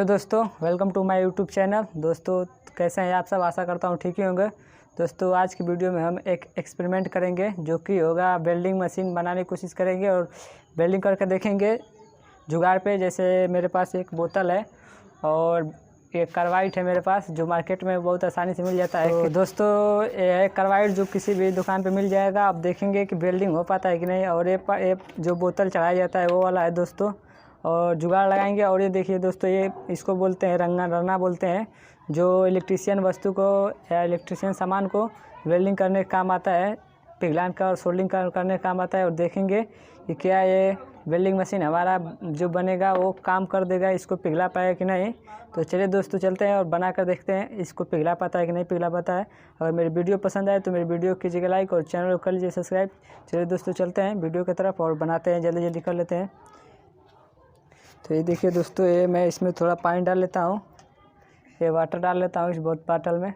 तो दोस्तों welcome to my YouTube channel. दोस्तों कैसे हैं आप सब, आशा करता हूँ ठीक ही होंगे। दोस्तों आज की वीडियो में हम एक एक्सपेरिमेंट करेंगे जो कि होगा वेल्डिंग मशीन बनाने की कोशिश करेंगे और वेल्डिंग करके देखेंगे जुगाड़ पे। जैसे मेरे पास एक बोतल है और एक कार्बाइड है मेरे पास, जो मार्केट में बहुत आसानी से मिल जाता है। तो दोस्तों ये कार्बाइड जो किसी भी दुकान पे मिल जाएगा। आप देखेंगे कि वेल्डिंग हो पाता है कि नहीं। और ये जो बोतल चढ़ाया जाता है वो वाला है दोस्तों। और जुगाड़ लगाएंगे। और ये देखिए दोस्तों, ये इसको बोलते हैं रन्ना बोलते हैं, जो इलेक्ट्रीशियन वस्तु को या इलेक्ट्रीशियन सामान को वेल्डिंग करने का काम आता है, पिघलान का और सोल्डिंग करने का काम आता है। और देखेंगे कि क्या ये वेल्डिंग मशीन हमारा जो बनेगा वो काम कर देगा, इसको पिघला पाएगा कि नहीं। तो चलिए दोस्तों चलते हैं और बना कर देखते हैं इसको पिघला पाता है कि नहीं पिघला पाता है। अगर मेरी वीडियो पसंद आए तो मेरी वीडियो कीजिएगा लाइक और चैनल को कर लीजिए सब्सक्राइब। चलिए दोस्तों चलते हैं वीडियो की तरफ और बनाते हैं, जल्दी जल्दी कर लेते हैं। तो ये देखिए दोस्तों, ये मैं इसमें थोड़ा पानी डाल लेता हूँ, ये वाटर डाल लेता हूँ इस बोतल में।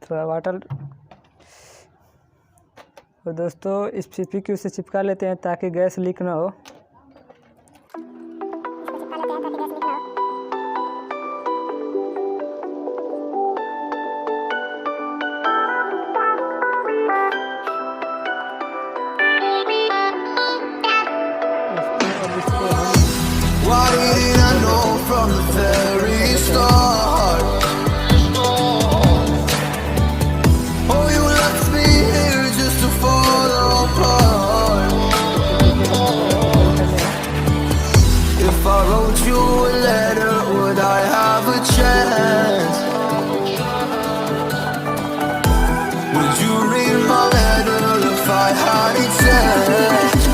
थोड़ा वाटर। और दोस्तों इस सीपीक्यू से चिपका लेते हैं ताकि गैस लीक ना हो। Why didn't I know from the very start? Oh, you left me here just to fall apart. If I wrote you a letter, would I have a chance? Would you read my letter if I had a chance?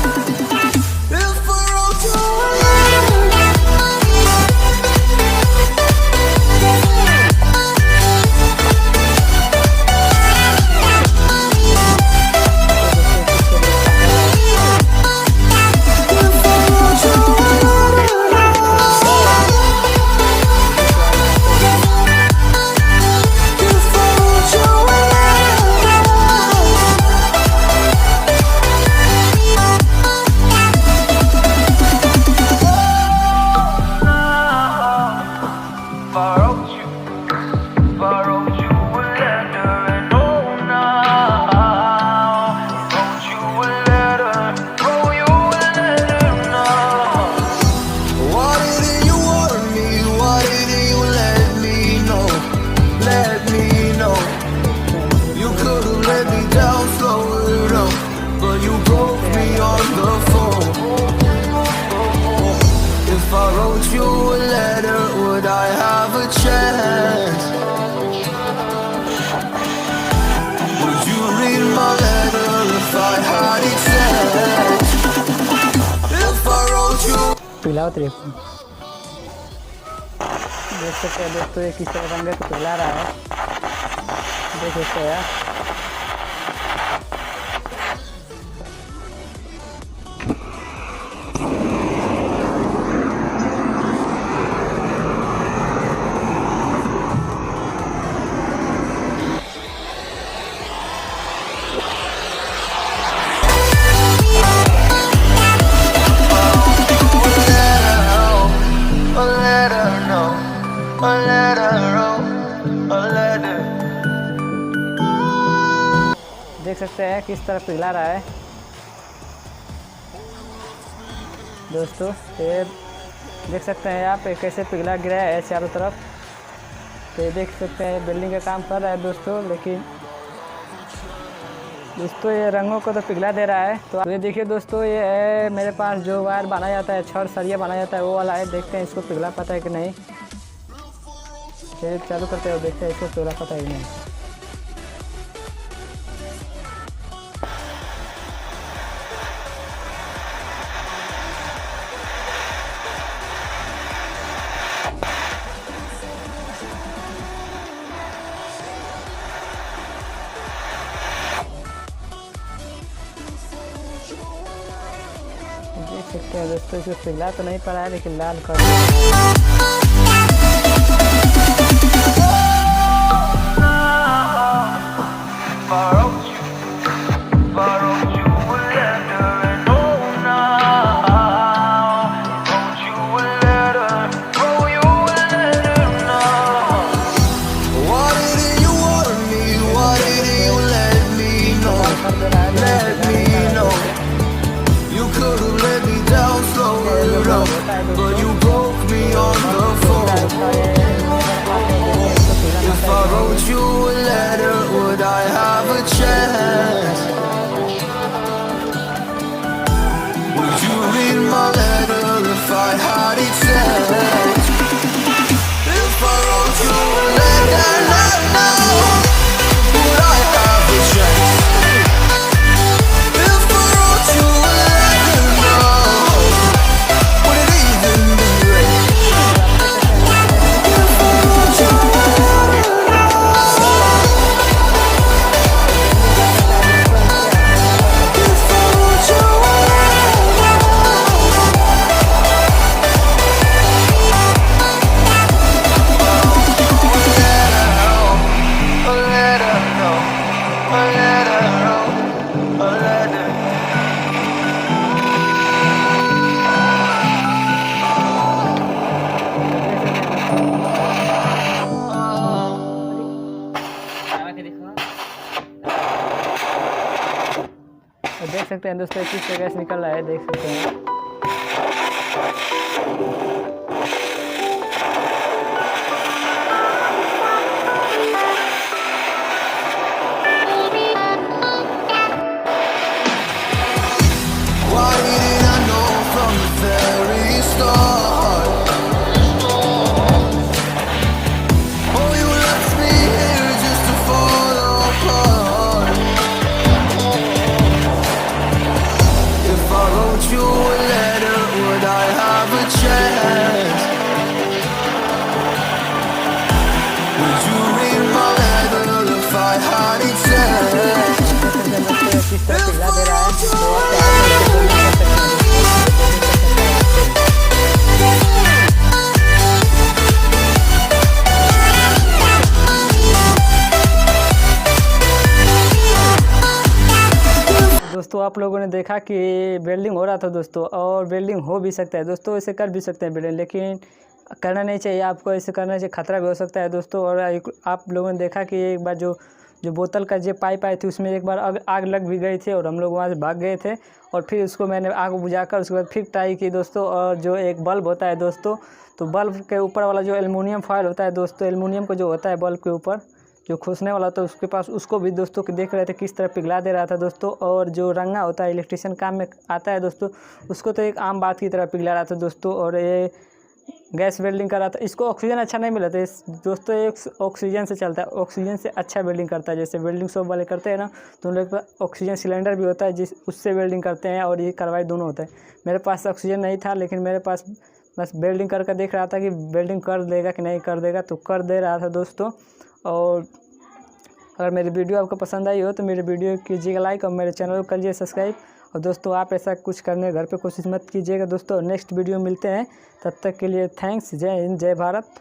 You a letter, would I have a chance? Would you read my letter if I had a chance? If I wrote you. पिघलाओ तेरे को देख सकते हैं दोस्तों, ये किस तरह रंग को पिघला रहा है, देख सकते हैं यार। देख सकते हैं किस तरह पिघला रहा है दोस्तों। ये देख सकते हैं आप कैसे पिघला गिरा है चारों तरफ। तो ये देख सकते हैं बिल्डिंग का काम कर रहा है दोस्तों, लेकिन दोस्तों ये रंगों को तो पिघला दे रहा है। तो ये देखिए दोस्तों, ये है मेरे पास जो वायर बनाया जाता है, छड़ सरिया बनाया जाता है वो वाला है। देखते हैं इसको पिघला पाता है कि नहीं। चलिए चालू करते हैं और देखते हैं इसको पिघला पाता है कि नहीं। देख सकते हैं दोस्तों, इसको पिघला तो नहीं पड़ा है लेकिन लाल कर तो देख सकते हैं दोस्तों किस तरह गैस निकल रहा है, देख सकते हैं। Why didn't I know from the very start? Oh, you left me here just to fall apart. If I wrote you a letter, would I have a chance? Would you read my letter if I had a chance? किस तरह पिघला दे रहा है, तो आप चाहे तो इसे वेल्डिंग कर सकते हैं दोस्तों। आप लोगों ने देखा कि वेल्डिंग हो रहा था दोस्तों, और वेल्डिंग हो भी सकता है दोस्तों, ऐसे कर भी सकते हैं वेल्डिंग, लेकिन करना नहीं चाहिए आपको, ऐसे करना चाहिए, खतरा भी हो सकता है दोस्तों। और आप लोगों ने देखा कि एक बार जो बोतल का जो पाइप आई थी उसमें एक बार आग लग भी गई थी, और हम लोग वहाँ से भाग गए थे, और फिर उसको मैंने आग बुझाकर उसके बाद फिर ट्राई की दोस्तों। और जो एक बल्ब होता है दोस्तों, तो बल्ब के ऊपर वाला जो एल्युमिनियम फॉयल होता है दोस्तों, एल्युमिनियम को जो होता है बल्ब के ऊपर जो खोसने वाला था उसके पास, उसको भी दोस्तों देख रहे थे किस तरह पिघला दे रहा था दोस्तों। और जो रंगा होता है इलेक्ट्रिशियन काम में आता है दोस्तों, उसको तो एक आम बात की तरह पिघला रहा था दोस्तों। और ये गैस वेल्डिंग कर रहा था, इसको ऑक्सीजन अच्छा नहीं मिला था दोस्तों, एक ऑक्सीजन से चलता है, ऑक्सीजन से अच्छा वेल्डिंग करता है। जैसे वेल्डिंग शॉप वाले करते हैं ना, तो उन लोग के पास ऑक्सीजन सिलेंडर भी होता है जिस उससे वेल्डिंग करते हैं, और ये कार्बाई दोनों होता है। मेरे पास ऑक्सीजन नहीं था, लेकिन मेरे पास बस वेल्डिंग करके देख रहा था कि वेल्डिंग कर देगा कि नहीं कर देगा, तो कर दे रहा था दोस्तों। और अगर मेरी वीडियो आपको पसंद आई हो तो मेरे वीडियो कीजिएगा लाइक, और मेरे चैनल को करिए सब्सक्राइब। और दोस्तों आप ऐसा कुछ करने घर पे कोशिश मत कीजिएगा दोस्तों। नेक्स्ट वीडियो मिलते हैं, तब तक के लिए थैंक्स। जय हिंद, जय भारत।